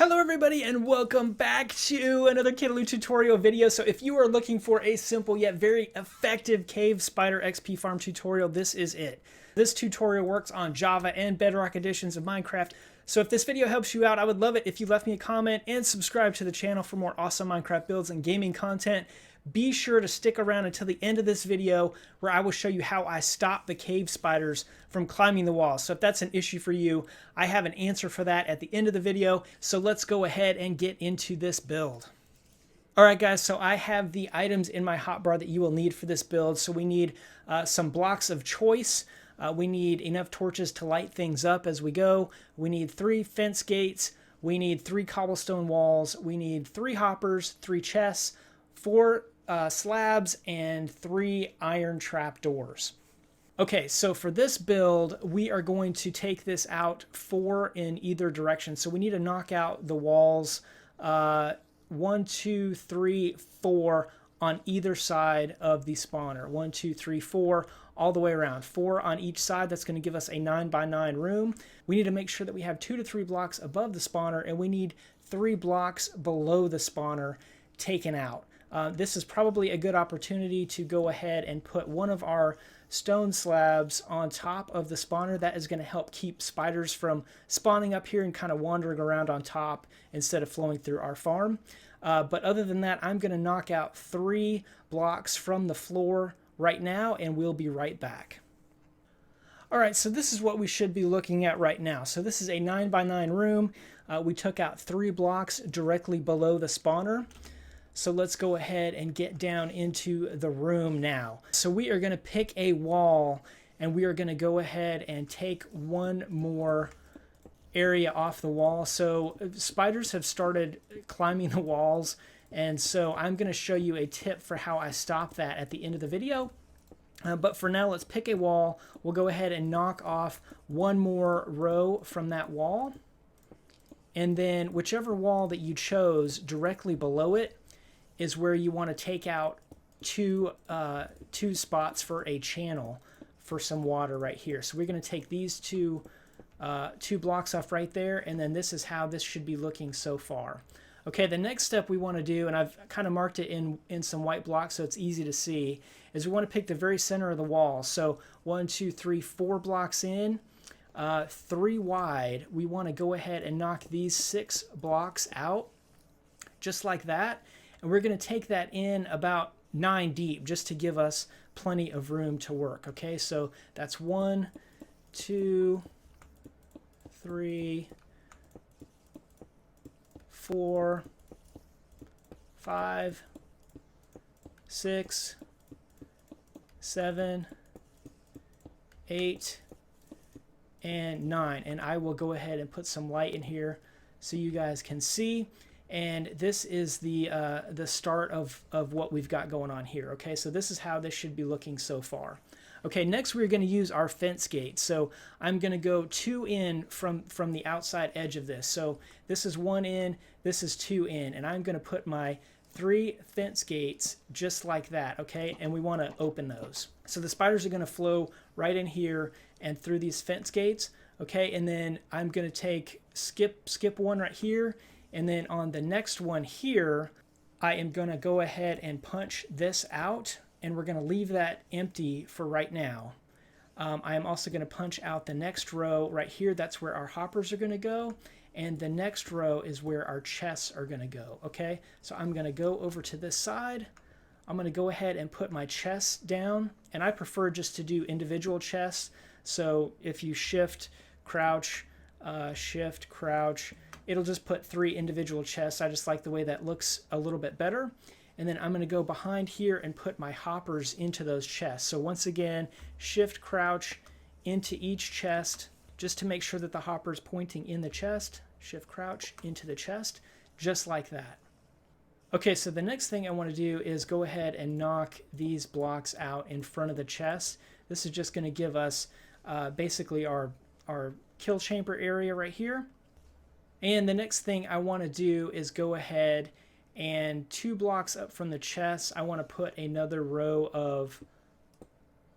Hello everybody and welcome back to another Kid-A-Loo tutorial video. So if you are looking for a simple yet very effective cave spider XP farm tutorial, this is it. This tutorial works on Java and Bedrock editions of Minecraft. So if this video helps you out, I would love it if you left me a comment and subscribe to the channel for more awesome Minecraft builds and gaming content. Be sure to stick around until the end of this video where I will show you how I stop the cave spiders from climbing the walls. So if that's an issue for you, I have an answer for that at the end of the video. So let's go ahead and get into this build. Alright guys, so I have the items in my hotbar that you will need for this build. So we need some blocks of choice. We need enough torches to light things up as we go. We need 3 fence gates. We need 3 cobblestone walls. We need 3 hoppers, 3 chests, 4 slabs, and 3 iron trapdoors. Okay, so for this build, we are going to take this out 4 in either direction. So we need to knock out the walls 1, 2, 3, 4 on either side of the spawner. 1, 2, 3, 4 all the way around. 4 on each side. That's going to give us a 9 by 9 room. We need to make sure that we have 2 to 3 blocks above the spawner, and we need 3 blocks below the spawner taken out. This is probably a good opportunity to go ahead and put one of our stone slabs on top of the spawner. That is going to help keep spiders from spawning up here and kind of wandering around on top instead of flowing through our farm. But other than that, I'm going to knock out 3 blocks from the floor right now, and we'll be right back. Alright, so this is what we should be looking at right now. So this is a 9 by 9 room. We took out 3 blocks directly below the spawner. So let's go ahead and get down into the room now. So we are going to pick a wall, and we are going to go ahead and take one more area off the wall. So spiders have started climbing the walls, and so I'm going to show you a tip for how I stop that at the end of the video. But for now, let's pick a wall. We'll go ahead and knock off one more row from that wall. And then whichever wall that you chose directly below it is where you want to take out two spots for a channel for some water right here. So we're going to take these two blocks off right there, and then this is how this should be looking so far. Okay, the next step we want to do, and I've kind of marked it in some white blocks so it's easy to see, is we want to pick the very center of the wall. So 1, 2, 3, 4 blocks in, 3 wide. We want to go ahead and knock these 6 blocks out, just like that. And we're going to take that in about 9 deep just to give us plenty of room to work. Okay, so that's 1, 2, 3, 4, 5, 6, 7, 8, and 9. And I will go ahead and put some light in here so you guys can see. And this is the start of what we've got going on here. Okay, so this is how this should be looking so far. Okay, next we're going to use our fence gate. So I'm going to go 2 in from the outside edge of this. So this is 1 in, this is 2 in, and I'm going to put my 3 fence gates just like that. Okay, and we want to open those. So the spiders are going to flow right in here and through these fence gates. Okay, and then I'm going to skip one right here. And then on the next one here, I am going to go ahead and punch this out, and we're going to leave that empty for right now. I am also going to punch out the next row right here. That's where our hoppers are going to go. And the next row is where our chests are going to go. Okay, so I'm going to go over to this side. I'm going to go ahead and put my chests down. And I prefer just to do individual chests. So if you shift, crouch, it'll just put 3 individual chests. I just like the way that looks a little bit better. And then I'm going to go behind here and put my hoppers into those chests. So once again, shift, crouch into each chest just to make sure that the hopper is pointing in the chest. Shift, crouch into the chest, just like that. Okay, so the next thing I want to do is go ahead and knock these blocks out in front of the chest. This is just going to give us basically our kill chamber area right here. And the next thing I want to do is go ahead and 2 blocks up from the chest, I want to put another row of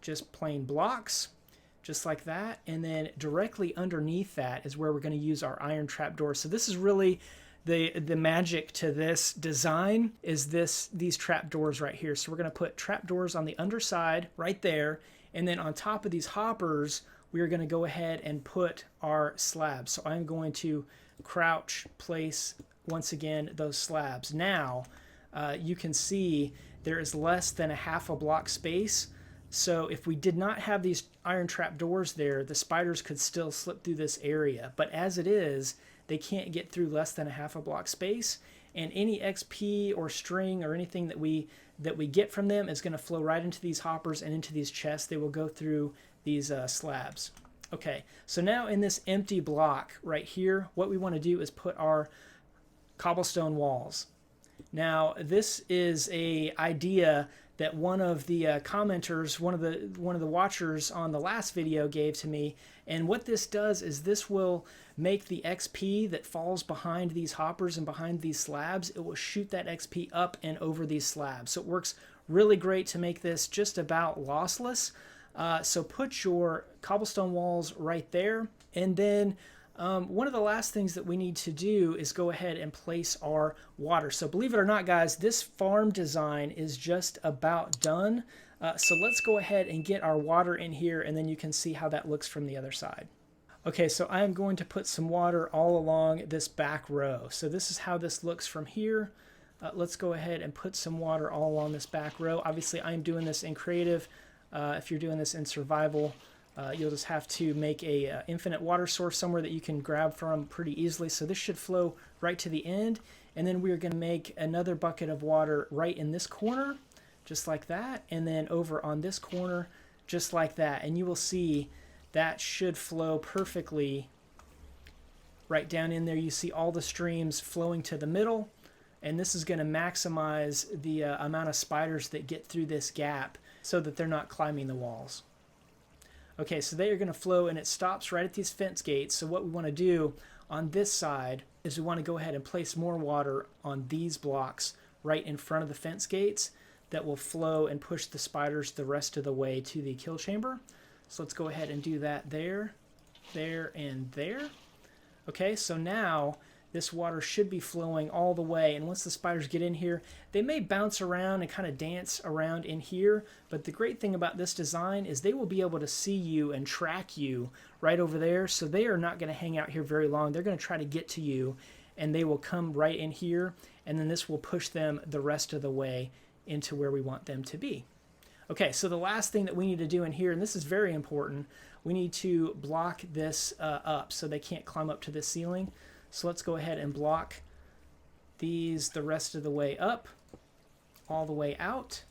just plain blocks, just like that. And then directly underneath that is where we're going to use our iron trapdoor. So this is really the magic to this design is these trapdoors right here. So we're going to put trapdoors on the underside right there, and then on top of these hoppers, we are going to go ahead and put our slabs. So I'm going to crouch place once again those slabs. Now you can see there is less than a half a block space. So if we did not have these iron trapdoors there, the spiders could still slip through this area. But as it is, they can't get through less than a half a block space, and any XP or string or anything that we get from them is going to flow right into these hoppers and into these chests. They will go through these slabs. Okay, so now in this empty block right here, what we want to do is put our cobblestone walls. Now this is a idea that one of the commenters, one of the watchers on the last video gave to me, and what this does is this will make the XP that falls behind these hoppers and behind these slabs, it will shoot that XP up and over these slabs. So it works really great to make this just about lossless. So put your cobblestone walls right there, and then one of the last things that we need to do is go ahead and place our water. So believe it or not, guys, this farm design is just about done. So let's go ahead and get our water in here, and then you can see how that looks from the other side. Okay, so I'm going to put some water all along this back row. So this is how this looks from here. Let's go ahead and put some water all along this back row. Obviously, I'm doing this in creative. If you're doing this in survival, you'll just have to make a infinite water source somewhere that you can grab from pretty easily. So this should flow right to the end, and then we're going to make another bucket of water right in this corner, just like that, and then over on this corner, just like that. And you will see that should flow perfectly right down in there. You see all the streams flowing to the middle, and this is going to maximize the amount of spiders that get through this gap so that they're not climbing the walls. Okay, so they are going to flow, and it stops right at these fence gates. So what we want to do on this side is we want to go ahead and place more water on these blocks right in front of the fence gates that will flow and push the spiders the rest of the way to the kill chamber. So let's go ahead and do that there, there, and there. Okay, so now this water should be flowing all the way, and once the spiders get in here, they may bounce around and kind of dance around in here, but the great thing about this design is they will be able to see you and track you right over there, so they are not going to hang out here very long. They're going to try to get to you, and they will come right in here, and then this will push them the rest of the way into where we want them to be. Okay, so the last thing that we need to do in here, and this is very important, we need to block this up so they can't climb up to the ceiling. So let's go ahead and block these the rest of the way up, all the way out.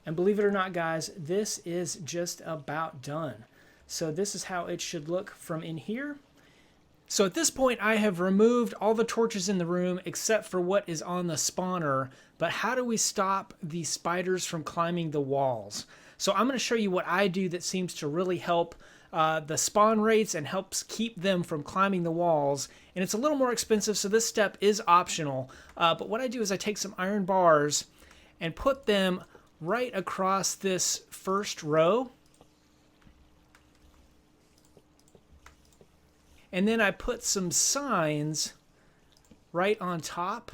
And believe it or not, guys, this is just about done. So this is how it should look from in here. So at this point, I have removed all the torches in the room except for what is on the spawner. But how do we stop the spiders from climbing the walls? So I'm going to show you what I do that seems to really help the spawn rates and helps keep them from climbing the walls. And it's a little more expensive, so this step is optional. But what I do is I take some iron bars and put them right across this first row. And then I put some signs right on top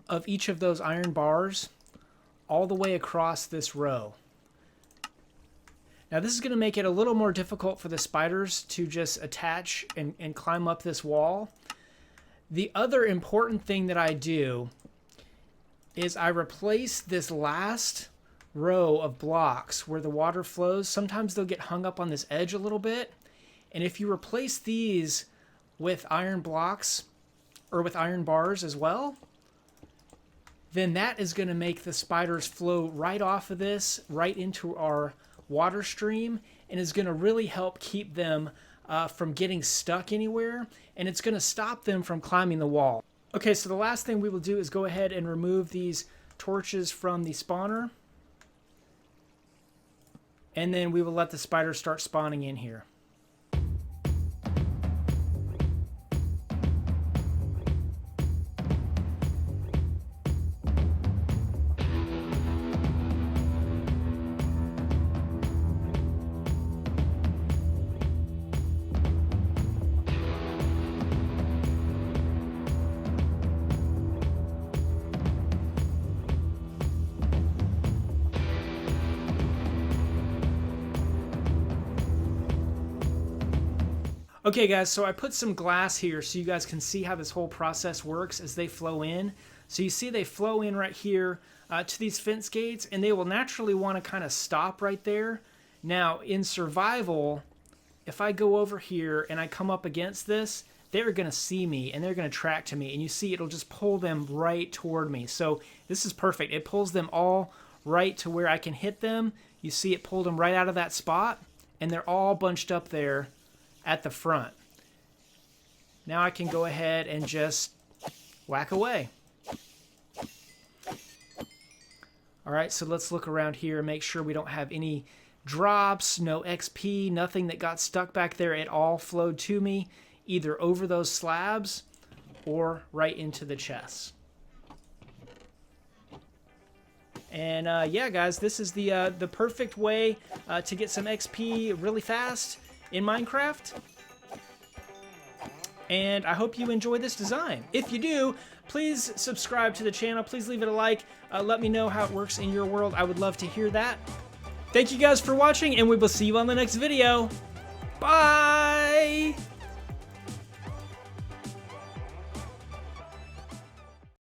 of each of those iron bars all the way across this row. Now this is going to make it a little more difficult for the spiders to just attach and climb up this wall. The other important thing that I do is I replace this last row of blocks where the water flows. Sometimes they'll get hung up on this edge a little bit. And if you replace these with iron blocks or with iron bars as well, then that is going to make the spiders flow right off of this, right into our water stream, and is going to really help keep them from getting stuck anywhere, and it's going to stop them from climbing the wall. Okay, so the last thing we will do is go ahead and remove these torches from the spawner, and then we will let the spiders start spawning in here. Okay guys, so I put some glass here so you guys can see how this whole process works as they flow in. So you see they flow in right here to these fence gates, and they will naturally want to kind of stop right there. Now in survival, if I go over here and I come up against this, they're going to see me and they're going to track to me, and you see it'll just pull them right toward me. So this is perfect. It pulls them all right to where I can hit them. You see it pulled them right out of that spot, and they're all bunched up there at the front. Now I can go ahead and just whack away. All right, so let's look around here and make sure we don't have any drops, no XP, nothing that got stuck back there. It all flowed to me, either over those slabs or right into the chests. And yeah, guys, this is the perfect way to get some XP really fast in Minecraft. And I hope you enjoy this design. If you do, please subscribe to the channel. Please leave it a like. Let me know how it works in your world. I would love to hear that. Thank you guys for watching, and we will see you on the next video. Bye!